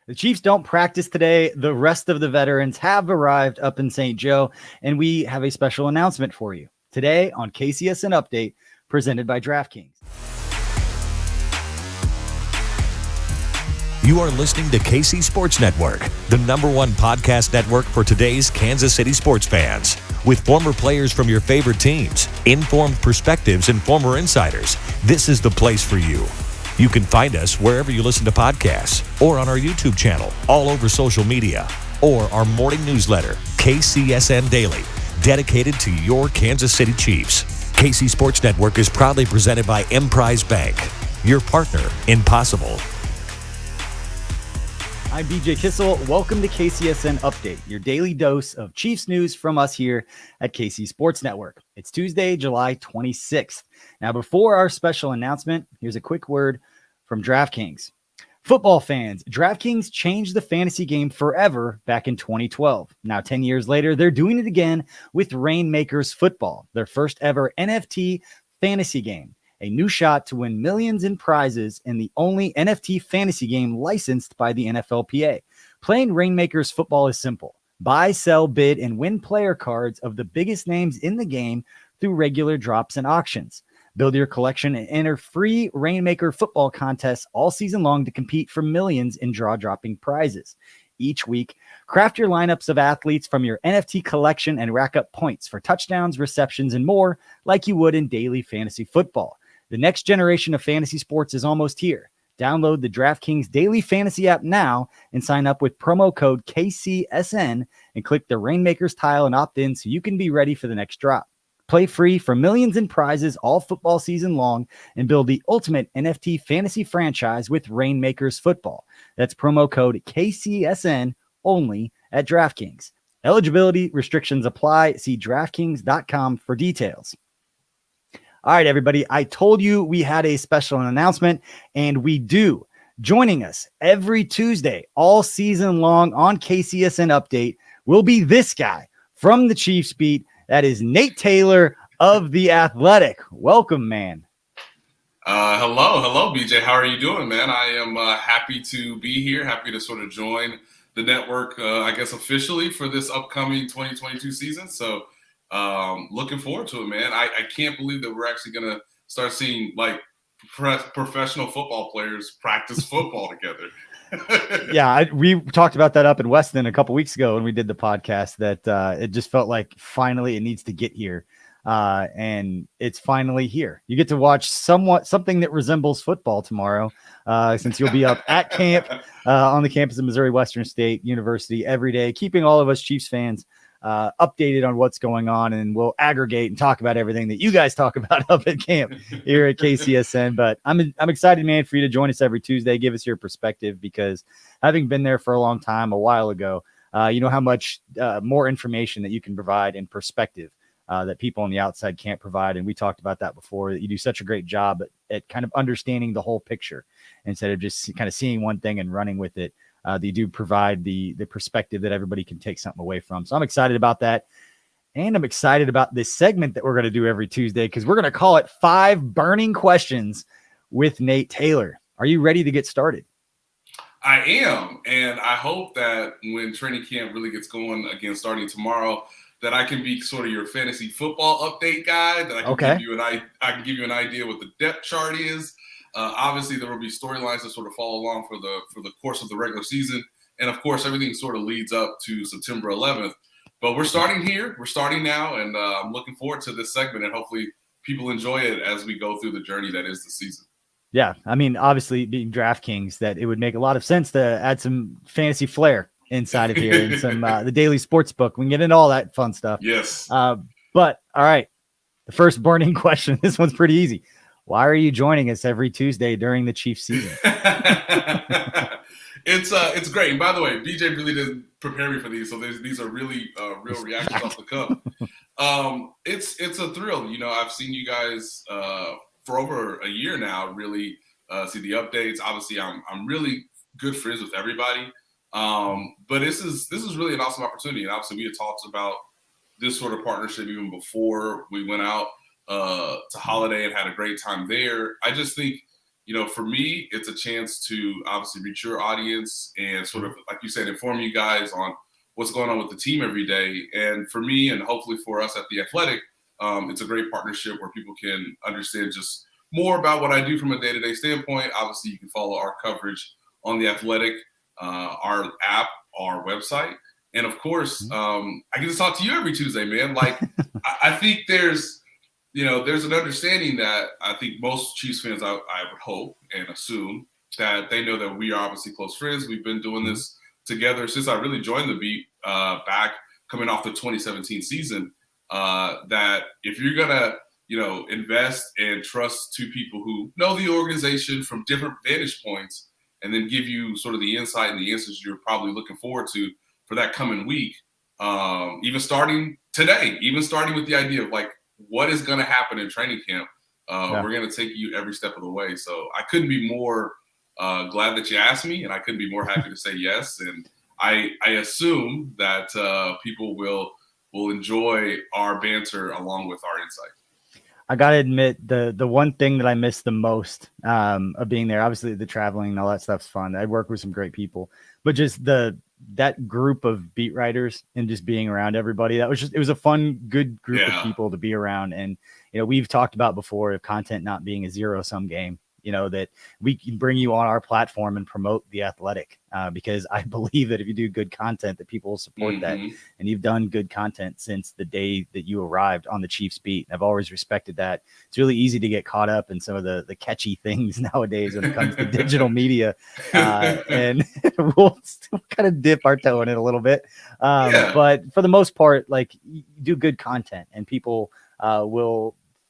The Chiefs don't practice today. The rest of the veterans have arrived up in St. Joe, and we have a special announcement for you today on KCSN Update, presented by DraftKings. You are listening to KC Sports Network, the #1 podcast network for today's Kansas City sports fans. With former players from your favorite teams, informed perspectives, and former insiders, this is the place for you. You can find us wherever you listen to podcasts or on our YouTube channel, all over social media, or our morning newsletter, KCSN Daily, dedicated to your Kansas City Chiefs. KC Sports Network is proudly presented by Emprise Bank, your partner in possible. I'm BJ Kissel. Welcome to KCSN Update, your daily dose of Chiefs news from us here at KC Sports Network. It's Tuesday, July 26th. Now, before our special announcement, here's a quick word from DraftKings. Football fans, DraftKings changed the fantasy game forever back in 2012. Now, 10 years later, they're doing it again with Rainmakers Football, their first ever NFT fantasy game. A new shot to win millions in prizes and the only NFT fantasy game licensed by the NFLPA. Playing Rainmakers Football is simple. Buy, sell, bid, and win player cards of the biggest names in the game through regular drops and auctions. Build your collection and enter free Rainmaker Football contests all season long to compete for millions in draw-dropping prizes. Each week, craft your lineups of athletes from your NFT collection and rack up points for touchdowns, receptions, and more like you would in daily fantasy football. The next generation of fantasy sports is almost here. Download the DraftKings Daily Fantasy app now and sign up with promo code KCSN and click the Rainmakers tile and opt in so you can be ready for the next drop. Play free for millions in prizes all football season long and build the ultimate NFT fantasy franchise with Rainmakers Football. That's promo code KCSN only at DraftKings. Eligibility restrictions apply. See DraftKings.com for details. All right, everybody. I told you we had a special announcement, and we do. Joining us every Tuesday, all season long on KCSN Update, will be this guy from the Chiefs beat. That is Nate Taylor of The Athletic. Welcome, man. Hello, BJ. How are you doing, man? I am happy to be here, happy to sort of join the network, I guess, officially for this upcoming 2022 season. So looking forward to it, man. I can't believe that we're actually going to start seeing like professional football players practice football together. Yeah, we talked about that up in Weston a couple weeks ago when we did the podcast that it just felt like finally it needs to get here. And it's finally here. You get to watch something that resembles football tomorrow, since you'll be up at camp on the campus of Missouri Western State University every day, keeping all of us Chiefs fans updated on what's going on, and we'll aggregate and talk about everything that you guys talk about up at camp here at KCSN. But I'm excited, man, for you to join us every Tuesday. Give us your perspective, because having been there for a long time, a while ago, you know how much more information that you can provide and perspective that people on the outside can't provide. And we talked about that before, that you do such a great job at kind of understanding the whole picture instead of just kind of seeing one thing and running with it. They do provide the perspective that everybody can take something away from. So I'm excited about that. And I'm excited about this segment that we're going to do every Tuesday, because we're going to call it 5 Burning Questions with Nate Taylor. Are you ready to get started? I am. And I hope that when training camp really gets going again, starting tomorrow, that I can be sort of your fantasy football update guy, that I can give you an idea what the depth chart is. Obviously, there will be storylines that sort of follow along for the course of the regular season. And, of course, everything sort of leads up to September 11th. But we're starting here. We're starting now, and I'm looking forward to this segment, and hopefully people enjoy it as we go through the journey that is the season. Yeah, I mean, obviously, being DraftKings, that it would make a lot of sense to add some fantasy flair inside of here and some the daily sports book. We can get into all that fun stuff. Yes. But, all right, the first burning question, this one's pretty easy. Why are you joining us every Tuesday during the Chiefs season? It's great. And by the way, BJ really didn't prepare me for these, so these are really real reactions off the cuff. It's a thrill. You know, I've seen you guys for over a year now. Really see the updates. Obviously, I'm really good friends with everybody. But this is really an awesome opportunity. And obviously, we had talked about this sort of partnership even before we went out to Holiday and had a great time there. I just think for me, it's a chance to obviously reach your audience and sort of, like you said, inform you guys on what's going on with the team every day. And for me, and hopefully for us at The Athletic, it's a great partnership where people can understand just more about what I do from a day-to-day standpoint. Obviously, you can follow our coverage on The Athletic, our app, our website. And of course, I get to talk to you every Tuesday, man. Like, I think there's an understanding that I think most Chiefs fans, I would hope and assume, that they know that we are obviously close friends. We've been doing this together since I really joined the beat back coming off the 2017 season. That if you're gonna, invest and trust two people who know the organization from different vantage points, and then give you sort of the insight and the answers you're probably looking forward to for that coming week, even starting today, even starting with the idea of like, what is going to happen in training camp? We're going to take you every step of the way. So I couldn't be more glad that you asked me, and I couldn't be more happy to say yes. And I assume that people will enjoy our banter along with our insight. I got to admit, the one thing that I miss the most of being there, obviously the traveling and all that stuff's fun. I work with some great people, but just that group of beat writers and just being around everybody, it was a fun, good group of people to be around. And, we've talked about before of content not being a zero-sum game, that we can bring you on our platform and promote The Athletic because I believe that if you do good content, that people will support that. And you've done good content since the day that you arrived on the Chiefs beat. And I've always respected that. It's really easy to get caught up in some of the catchy things nowadays when it comes to digital media. And we'll kind of dip our toe in it a little bit. But for the most part, like, you do good content and people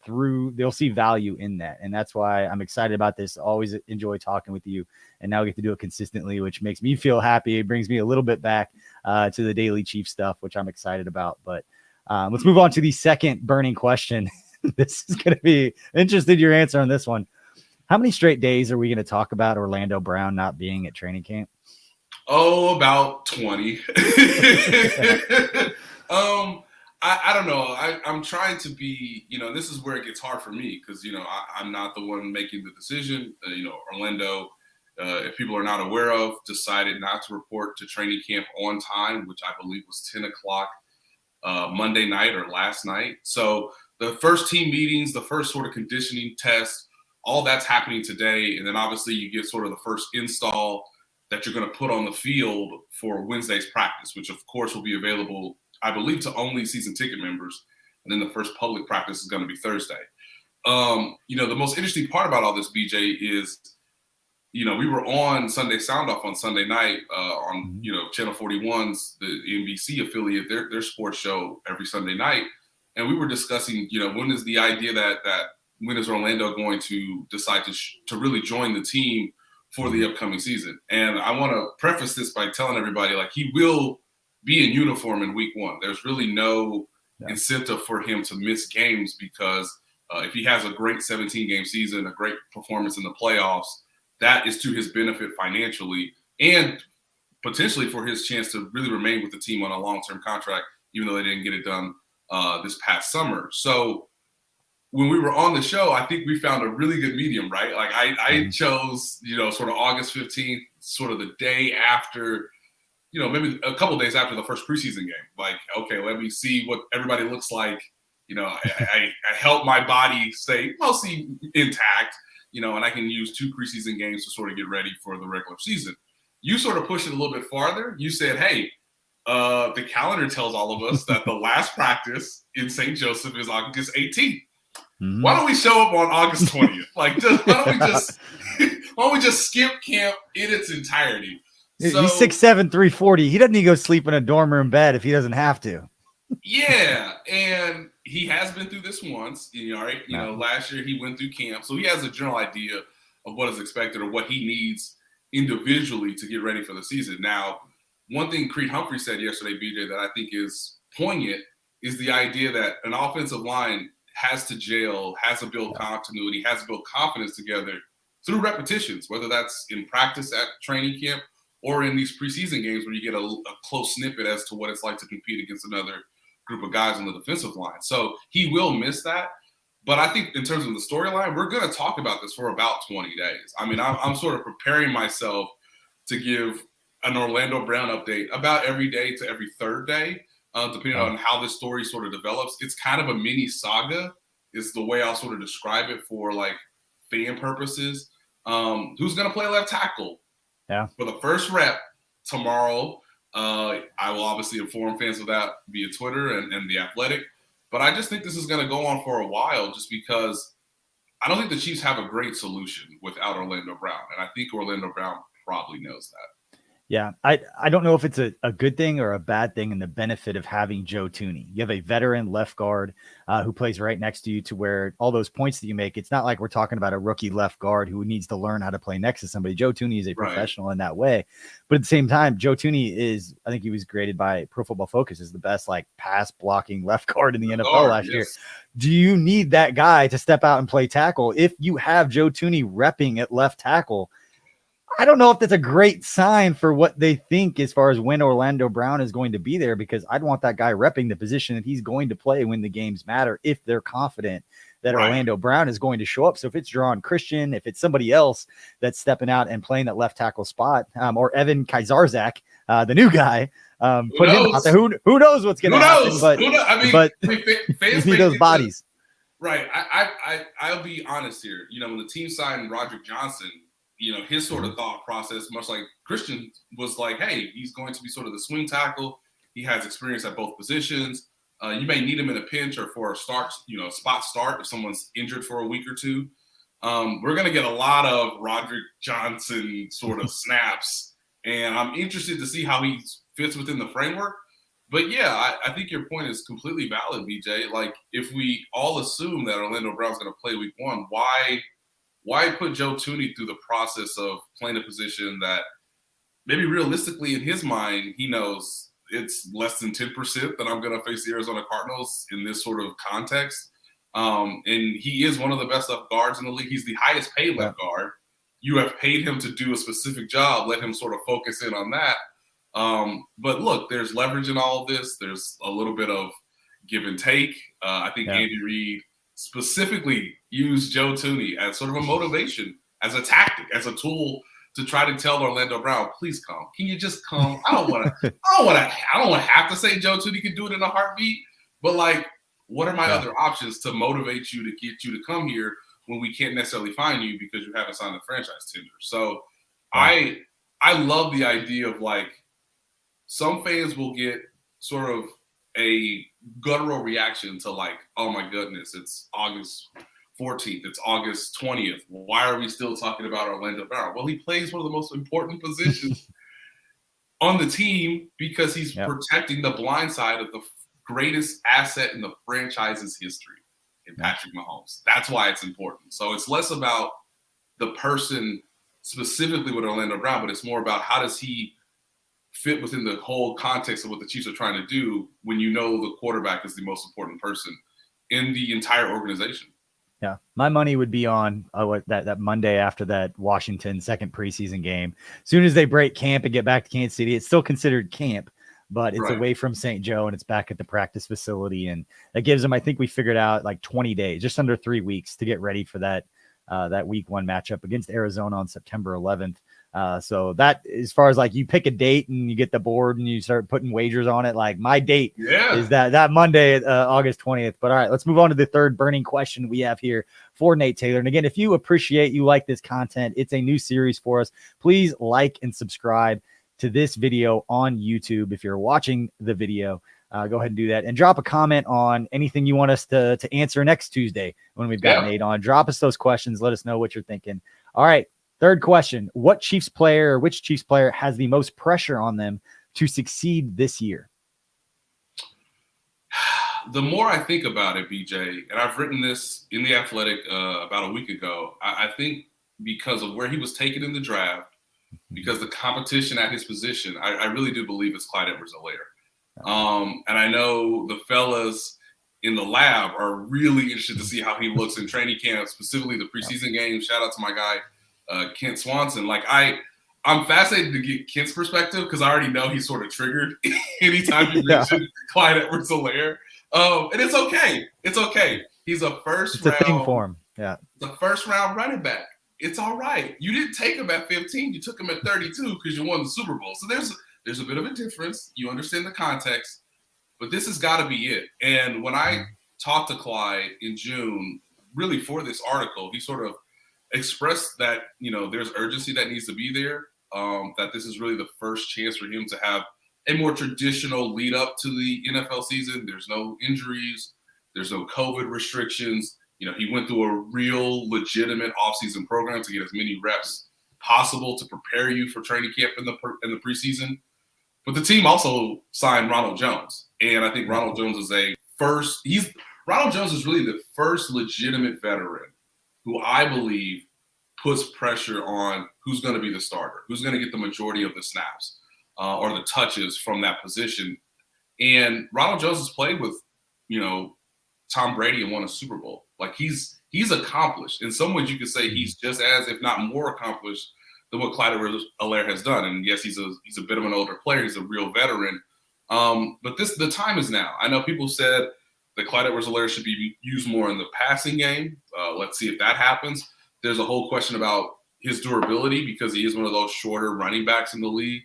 they'll see value in that. And that's why I'm excited about this. Always enjoy talking with you, and now we get to do it consistently, which makes me feel happy. It brings me a little bit back to the daily Chief stuff, which I'm excited about. But let's move on to the second burning question. This is going to be interested in your answer on this one. How many straight days are we going to talk about Orlando Brown not being at training camp? Oh, about 20. I don't know. I'm trying to be, this is where it gets hard for me because, I'm not the one making the decision. Orlando, if people are not aware of, decided not to report to training camp on time, which I believe was 10 o'clock Monday night or last night. So the first team meetings, the first sort of conditioning test, all that's happening today. And then obviously you get sort of the first install that you're going to put on the field for Wednesday's practice, which of course will be available, I believe, to only season ticket members. And then the first public practice is going to be Thursday. The most interesting part about all this, BJ, is, we were on Sunday Sound Off on Sunday night on, Channel 41's, the NBC affiliate, their sports show every Sunday night. And we were discussing, when is the idea that when is Orlando going to decide to really join the team for the upcoming season? And I want to preface this by telling everybody, like, he will be in uniform in week one. There's really no incentive for him to miss games because if he has a great 17-game season, a great performance in the playoffs, that is to his benefit financially and potentially for his chance to really remain with the team on a long-term contract, even though they didn't get it done this past summer. So when we were on the show, I think we found a really good medium, right? Like I chose, sort of August 15th, sort of the day after, maybe a couple of days after the first preseason game. Like, okay, let me see what everybody looks like. I help my body stay mostly intact, and I can use 2 preseason games to sort of get ready for the regular season. You sort of pushed it a little bit farther. You said, hey, the calendar tells all of us that the last practice in St. Joseph is August 18th. Why don't we show up on August 20th? Like, why don't we just skip camp in its entirety? He's 6'7", 340. He doesn't need to go sleep in a dorm room bed if he doesn't have to. Yeah, and he has been through this once. Right? Last year he went through camp, so he has a general idea of what is expected or what he needs individually to get ready for the season. Now, one thing Creed Humphrey said yesterday, BJ, that I think is poignant is the idea that an offensive line has to gel, has to build continuity, has to build confidence together through repetitions, whether that's in practice at training camp or in these preseason games where you get a close snippet as to what it's like to compete against another group of guys on the defensive line. So he will miss that. But I think in terms of the storyline, we're going to talk about this for about 20 days. I mean, I'm sort of preparing myself to give an Orlando Brown update about every day to every third day, depending on how this story sort of develops. It's kind of a mini saga is the way I'll sort of describe it for like fan purposes. Who's going to play left tackle? Yeah. For the first rep tomorrow, I will obviously inform fans of that via Twitter and The Athletic. But I just think this is going to go on for a while just because I don't think the Chiefs have a great solution without Orlando Brown. And I think Orlando Brown probably knows that. Yeah, I don't know if it's a good thing or a bad thing in the benefit of having Joe Thuney. You have a veteran left guard who plays right next to you to where all those points that you make, it's not like we're talking about a rookie left guard who needs to learn how to play next to somebody. Joe Thuney is a professional in that way. But at the same time, Joe Thuney is, I think he was graded by Pro Football Focus as the best like pass blocking left guard in the NFL last year. Do you need that guy to step out and play tackle? If you have Joe Thuney repping at left tackle, I don't know if that's a great sign for what they think as far as when Orlando Brown is going to be there, because I'd want that guy repping the position that he's going to play when the games matter, if they're confident that Orlando Brown is going to show up. So if it's Jerron Christian, if it's somebody else that's stepping out and playing that left tackle spot, or Evan Kaisarzak, the new guy, put him out there. Who knows what's going to happen? But fans need those bodies. Right. I'll be honest here. You know, when the team signed Roderick Johnson, you know, his sort of thought process, much like Christian, was like, hey, he's going to be sort of the swing tackle. He has experience at both positions. You may need him in a pinch or for a start, you know, spot start if someone's injured for a week or two. We're going to get a lot of Roderick Johnson sort of snaps, and I'm interested to see how he fits within the framework. But yeah, I think your point is completely valid, BJ. Like, if we all assume that Orlando Brown's going to play week one, why put Joe Thuney through the process of playing a position that maybe realistically in his mind, he knows it's less than 10% that I'm going to face the Arizona Cardinals in this sort of context. And he is one of the best left guards in the league. He's the highest paid left guard. You have paid him to do a specific job. Let him sort of focus in on that. But look, there's leverage in all of this. There's a little bit of give and take. I think Andy Reid specifically used Joe Thuney as sort of a motivation, as a tactic, as a tool to try to tell Orlando Brown, please come. Can you just come? I don't want to have to say Joe Thuney can do it in a heartbeat, but like, what are my other options to motivate you to get you to come here when we can't necessarily find you because you haven't signed the franchise tender? So I love the idea of like, some fans will get sort of a guttural reaction to like, oh my goodness, it's August 14th, it's August 20th. Why are we still talking about Orlando Brown? Well, he plays one of the most important positions on the team because he's protecting the blind side of the greatest asset in the franchise's history in Patrick Mahomes. That's why it's important. So it's less about the person specifically with Orlando Brown, but it's more about how does he fit within the whole context of what the Chiefs are trying to do when you know the quarterback is the most important person in the entire organization. Yeah, my money would be on that Monday after that Washington second preseason game. As soon as they break camp and get back to Kansas City, it's still considered camp, but it's away from St. Joe and it's back at the practice facility. And that gives them, I think we figured out like 20 days, just under 3 weeks to get ready for that week one matchup against Arizona on September 11th. So that, as far as like you pick a date and you get the board and you start putting wagers on it, like my date is that Monday, August 20th. But all right, let's move on to the third burning question we have here for Nate Taylor. And again, if you like this content, it's a new series for us. Please like and subscribe to this video on YouTube. If you're watching the video, go ahead and do that and drop a comment on anything you want us to answer next Tuesday when we've got Nate on. Drop us those questions. Let us know what you're thinking. All right. Third question, which Chiefs player has the most pressure on them to succeed this year? The more I think about it, BJ, and I've written this in The Athletic about a week ago, I think because of where he was taken in the draft, because the competition at his position, I really do believe it's Clyde Edwards-Helaire. And I know the fellas in the lab are really interested to see how he looks in training camp, specifically the preseason game. Shout out to my guy, Kent Swanson. Like I'm fascinated to get Kent's perspective because I already know he's sort of triggered anytime you mention Clyde Edwards-Helaire. And it's okay. It's okay. He's a It's a thing for him. Yeah. The first round running back. It's all right. You didn't take him at 15. You took him at 32 because you won the Super Bowl. So there's a bit of a difference. You understand the context, but this has got to be it. And when I talked to Clyde in June, really for this article, he sort of expressed that, there's urgency that needs to be there, that this is really the first chance for him to have a more traditional lead up to the NFL season. There's no injuries. There's no COVID restrictions. He went through a real legitimate offseason program to get as many reps possible to prepare you for training camp in the preseason. But the team also signed Ronald Jones. And I think Ronald Jones is Ronald Jones is really the first legitimate veteran who I believe puts pressure on who's going to be the starter, who's going to get the majority of the snaps or the touches from that position. And Ronald Jones has played with, Tom Brady and won a Super Bowl. Like he's accomplished. In some ways, you could say he's just as, if not more, accomplished than what Clyde Edwards-Helaire has done. And yes, he's a bit of an older player. He's a real veteran. But the time is now. I know people said that Clyde Edwards-Helaire should be used more in the passing game. Let's see if that happens. There's a whole question about his durability because he is one of those shorter running backs in the league.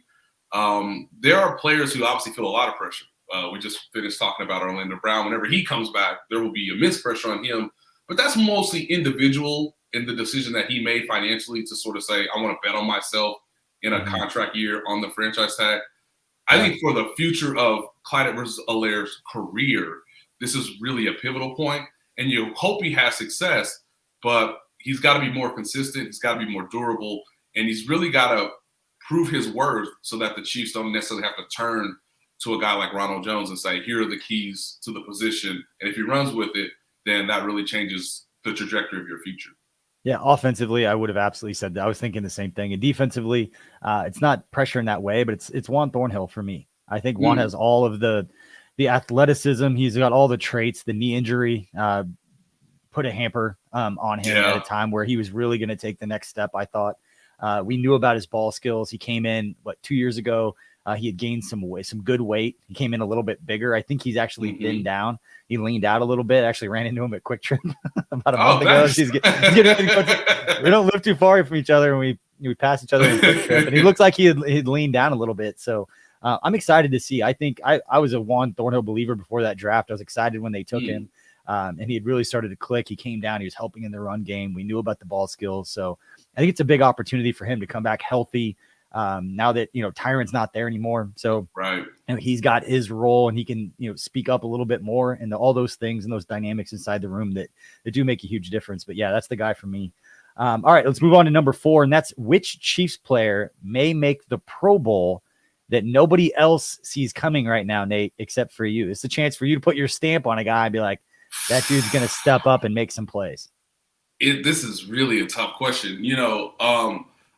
There are players who obviously feel a lot of pressure. We just finished talking about Orlando Brown. Whenever he comes back, there will be immense pressure on him. But that's mostly individual in the decision that he made financially to sort of say, I want to bet on myself in a contract year on the franchise tag. I think for the future of Clyde Edwards-Helaire's career, this is really a pivotal point. And you hope he has success, but he's got to be more consistent. He's got to be more durable. And he's really got to prove his worth so that the Chiefs don't necessarily have to turn to a guy like Ronald Jones and say, here are the keys to the position. And if he runs with it, then that really changes the trajectory of your future. Yeah, offensively, I would have absolutely said that. I was thinking the same thing. And defensively, it's not pressure in that way, but it's Juan Thornhill for me. I think Juan has all of the athleticism. He's got all the traits. The knee injury put a hamper on him at a time where he was really going to take the next step, I thought. We knew about his ball skills. He came in, 2 years ago. He had gained some good weight. He came in a little bit bigger. I think he's actually thinned down. He leaned out a little bit. Actually ran into him at Quick Trip about a month ago. He's getting ready to go we don't live too far from each other, and we pass each other in Quick Trip. And he looks like he'd leaned down a little bit. So I'm excited to see. I think I was a Juan Thornhill believer before that draft. I was excited when they took him, and he had really started to click. He came down. He was helping in the run game. We knew about the ball skills. So I think it's a big opportunity for him to come back healthy. Now that, Tyron's not there anymore. So right. He's got his role and he can, speak up a little bit more and all those things and those dynamics inside the room that do make a huge difference. But yeah, that's the guy for me. All right, let's move on to number 4. And that's which Chiefs player may make the Pro Bowl that nobody else sees coming right now, Nate, except for you. It's a chance for you to put your stamp on a guy and be like, that dude's going to step up and make some plays. This is really a tough question.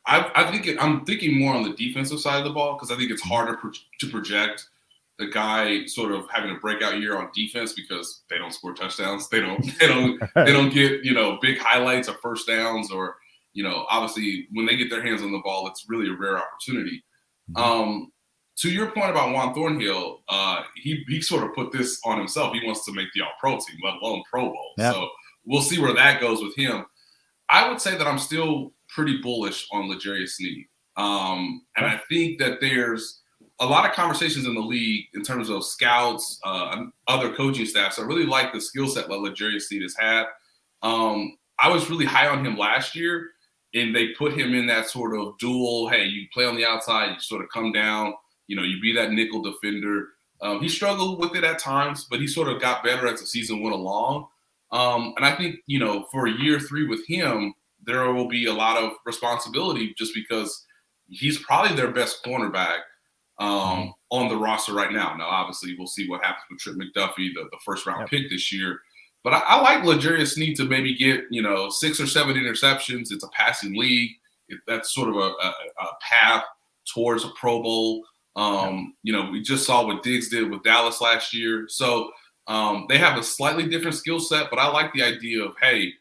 I'm thinking more on the defensive side of the ball because I think it's harder to project the guy sort of having a breakout year on defense because they don't score touchdowns. They don't get, big highlights or first downs or, obviously when they get their hands on the ball, it's really a rare opportunity. To your point about Juan Thornhill, he sort of put this on himself. He wants to make the All-Pro team, let alone Pro Bowl. Yep. So we'll see where that goes with him. I would say that I'm still pretty bullish on L'Jarius Sneed. And I think that there's a lot of conversations in the league in terms of scouts, other coaching staffs. I really like the skill set that L'Jarius Sneed has had. I was really high on him last year, and they put him in that sort of dual, hey, you play on the outside, you sort of come down, you be that nickel defender. He struggled with it at times, but he sort of got better as the season went along. And I think, for year 3 with him, there will be a lot of responsibility just because he's probably their best cornerback on the roster right now. Now, obviously, we'll see what happens with Trip McDuffie, the first-round pick this year. But I like L'Jarius Sneed to maybe get, 6 or 7 interceptions. It's a passing league. That's sort of a path towards a Pro Bowl. We just saw what Diggs did with Dallas last year. So they have a slightly different skill set, but I like the idea of, hey,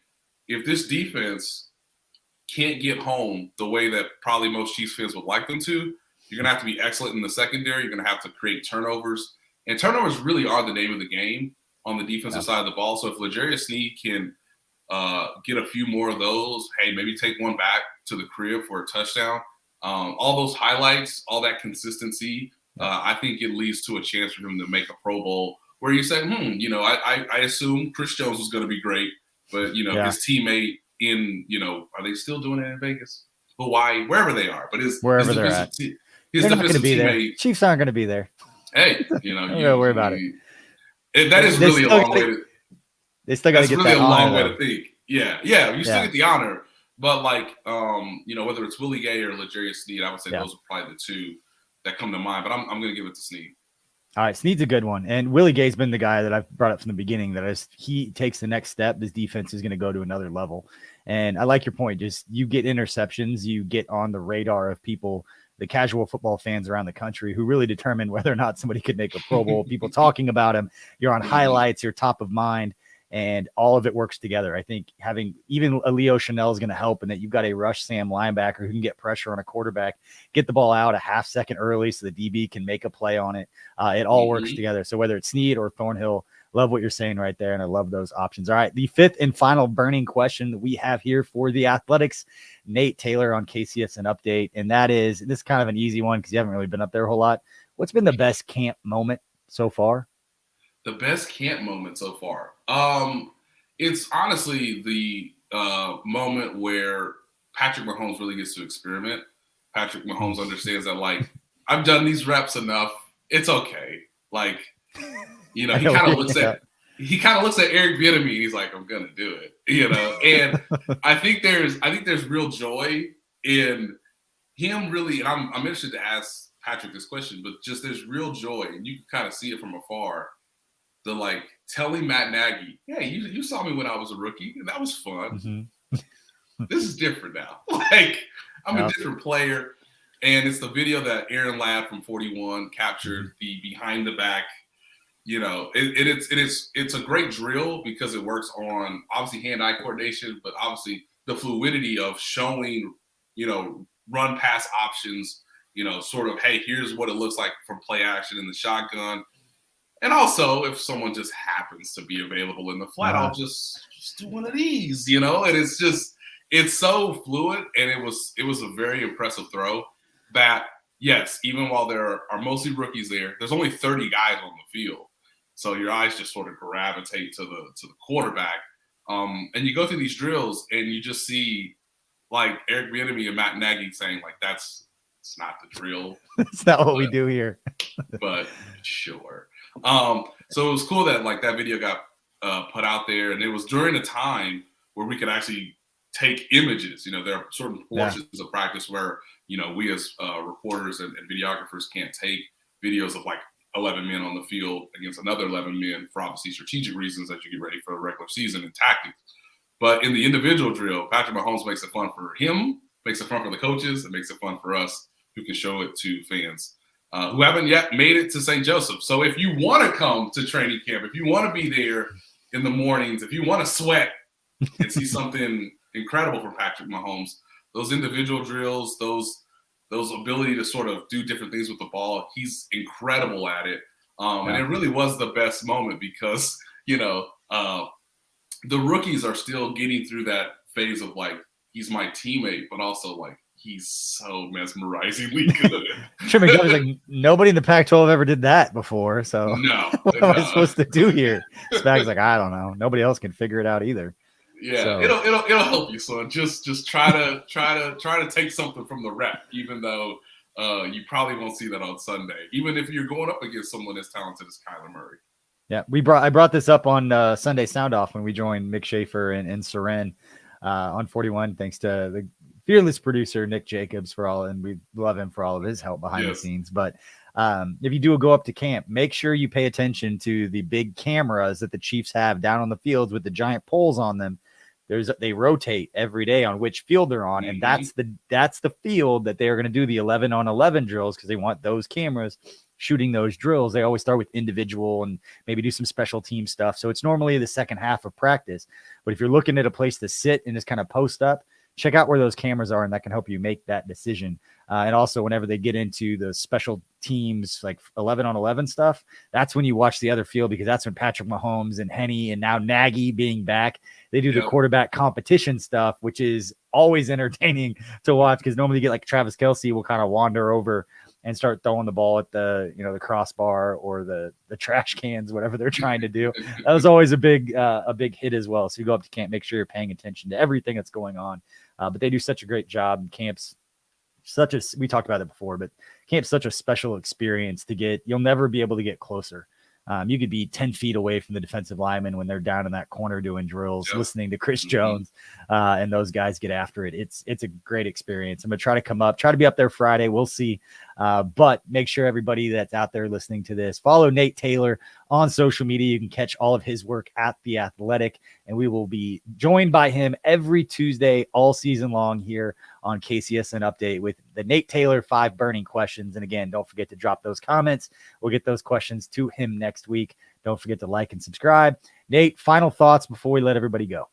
if this defense can't get home the way that probably most Chiefs fans would like them to, you're going to have to be excellent in the secondary. You're going to have to create turnovers. And turnovers really are the name of the game. on the defensive side of the ball. So if L'Jarius Sneed can get a few more of those, hey, maybe take one back to the crib for a touchdown. All those highlights, all that consistency, I think it leads to a chance for him to make a Pro Bowl where you say, I assume Chris Jones was going to be great, but, his teammate in, are they still doing it in Vegas? Hawaii, wherever they are. But wherever they're at. They're not going to be there. Chiefs aren't going to be there. Hey, don't worry about it. That is really a long way to. They still got to get that honor. That's really a long way to think. Yeah, you still get the honor, but whether it's Willie Gay or L'Jarius Sneed, I would say those are probably the two that come to mind. But I'm going to give it to Sneed. All right, Sneed's a good one, and Willie Gay's been the guy that I've brought up from the beginning. That is, he takes the next step. This defense is going to go to another level, and I like your point. Just you get interceptions, you get on the radar of people, the casual football fans around the country who really determine whether or not somebody could make a Pro Bowl. People talking about him, you're on highlights, you're top of mind, and all of it works together. I think having even a Leo Chanel is going to help, and that you've got a rush Sam linebacker who can get pressure on a quarterback, get the ball out a half second early so the DB can make a play on it. It all works together. So whether it's Sneed or Thornhill, love what you're saying right there, and I love those options. All right, the fifth and final burning question that we have here for the Athletics, Nate Taylor on KCSN Update, and that is, this is kind of an easy one because you haven't really been up there a whole lot. What's been the best camp moment so far? The best camp moment so far. It's honestly the moment where Patrick Mahomes really gets to experiment. Patrick Mahomes understands that, I've done these reps enough. It's okay. He kind of looks at Eric Bieniemy and he's like, I'm gonna do it. And I think there's real joy in him really. And I'm interested to ask Patrick this question, but just there's real joy, and you can kind of see it from afar. Telling Matt Nagy, hey, you saw me when I was a rookie, and that was fun. Mm-hmm. This is different now. I'm a different player. And it's the video that Aaron Ladd from 41 captured, the behind the back. It's a great drill because it works on obviously hand-eye coordination, but obviously the fluidity of showing, run pass options, sort of, hey, here's what it looks like from play action in the shotgun. And also, if someone just happens to be available in the flat, I'll just do one of these, And it's so fluid, and it was a very impressive throw. That yes, even while there are mostly rookies there's only 30 guys on the field, so your eyes just sort of gravitate to the quarterback. And you go through these drills, and you just see Eric Bieniemy and Matt Nagy saying it's not the drill. It's not what we do here. But sure. So it was cool that that video got put out there, and it was during a time where we could actually take images. There are certain portions of practice where we as reporters and videographers can't take videos of 11 men on the field against another 11 men for obviously strategic reasons as you get ready for the regular season and tactics. But in the individual drill, Patrick Mahomes makes it fun for him, makes it fun for the coaches, and makes it fun for us who can show it to fans who haven't yet made it to St. Joseph. So if you want to come to training camp, if you want to be there in the mornings, if you want to sweat and see something incredible from Patrick Mahomes, those individual drills, those ability to sort of do different things with the ball, he's incredible at it. And it really was the best moment because, the rookies are still getting through that phase of he's my teammate, but also he's so mesmerizingly good. Sure, McDonald's nobody in the Pac-12 ever did that before. So no, what am I supposed to do here? Spag's I don't know. Nobody else can figure it out either. Yeah, so. It'll help you, son. Just try to take something from the rep, even though you probably won't see that on Sunday. Even if you're going up against someone as talented as Kyler Murray. Yeah, I brought this up on Sunday Sound Off when we joined Mick Schaefer and Seren on 41. Thanks to the fearless producer Nick Jacobs and we love him for all of his help behind the scenes. But if you do go up to camp, make sure you pay attention to the big cameras that the Chiefs have down on the fields with the giant poles on them. They rotate every day on which field they're on, and that's the field that they are going to do the 11-on-11 drills because they want those cameras shooting those drills. They always start with individual and maybe do some special team stuff. So it's normally the second half of practice. But if you're looking at a place to sit and just kind of post up, check out where those cameras are, and that can help you make that decision. And also, whenever they get into the special teams, like 11-on-11 stuff, that's when you watch the other field, because that's when Patrick Mahomes and Henny and now Nagy being back, they do the quarterback competition stuff, which is always entertaining to watch, because normally you get like Travis Kelce will kind of wander over and start throwing the ball at the, the crossbar or the trash cans, whatever they're trying to do. That was always a big hit as well. So you go up to camp, make sure you're paying attention to everything that's going on. But they do such a great job. Camp's we talked about it before, but camp's such a special experience to get. You'll never be able to get closer. You could be 10 feet away from the defensive lineman when they're down in that corner doing drills, listening to Chris Jones, and those guys get after it. It's a great experience. I'm going to try to be up there Friday. We'll see. But make sure everybody that's out there listening to this, follow Nate Taylor on social media. You can catch all of his work at The Athletic, and we will be joined by him every Tuesday all season long here on KCSN Update with the Nate Taylor 5 burning questions. And again, don't forget to drop those comments. We'll get those questions to him next week. Don't forget to like and subscribe. Nate, final thoughts before we let everybody go.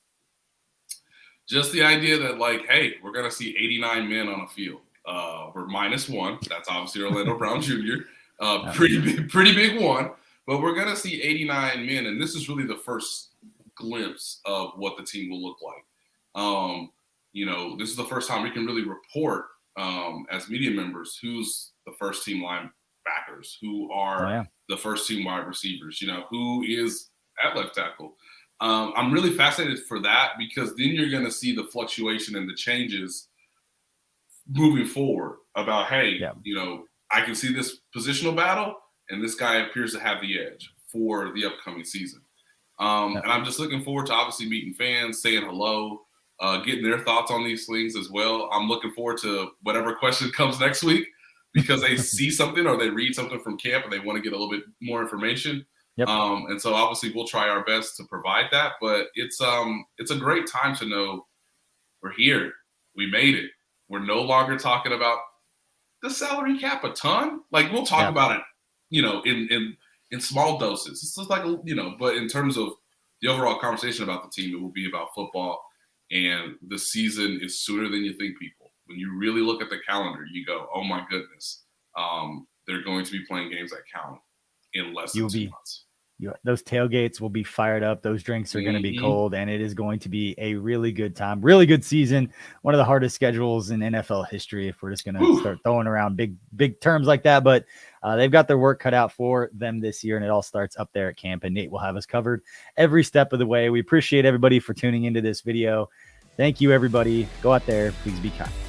Just the idea that, like, hey, we're going to see 89 men on a field. We're -1. That's obviously Orlando Brown Jr. Pretty big one. But we're going to see 89 men, and this is really the first glimpse of what the team will look like. This is the first time we can really report as media members who's the first team linebackers, who are the first team wide receivers, who is at left tackle. I'm really fascinated for that, because then you're going to see the fluctuation and the changes moving forward about, hey, I can see this positional battle, and this guy appears to have the edge for the upcoming season. And I'm just looking forward to obviously meeting fans, saying hello, getting their thoughts on these things as well. I'm looking forward to whatever question comes next week, because they see something or they read something from camp and they want to get a little bit more information. And so obviously we'll try our best to provide that, but it's a great time to know we're here. We made it. We're no longer talking about the salary cap a ton. Like, we'll talk about it, in small doses. It's just like, but in terms of the overall conversation about the team, it will be about football, and the season is sooner than you think, people. When you really look at the calendar, you go, oh my goodness, they're going to be playing games that count in less than 2 months. Those tailgates will be fired up. Those drinks are going to be cold, and it is going to be a really good time, really good season. One of the hardest schedules in NFL history, if we're just going to start throwing around big terms like that. But they've got their work cut out for them this year, and it all starts up there at camp. And Nate will have us covered every step of the way. We appreciate everybody for tuning into this video. Thank you, everybody. Go out there. Please be kind.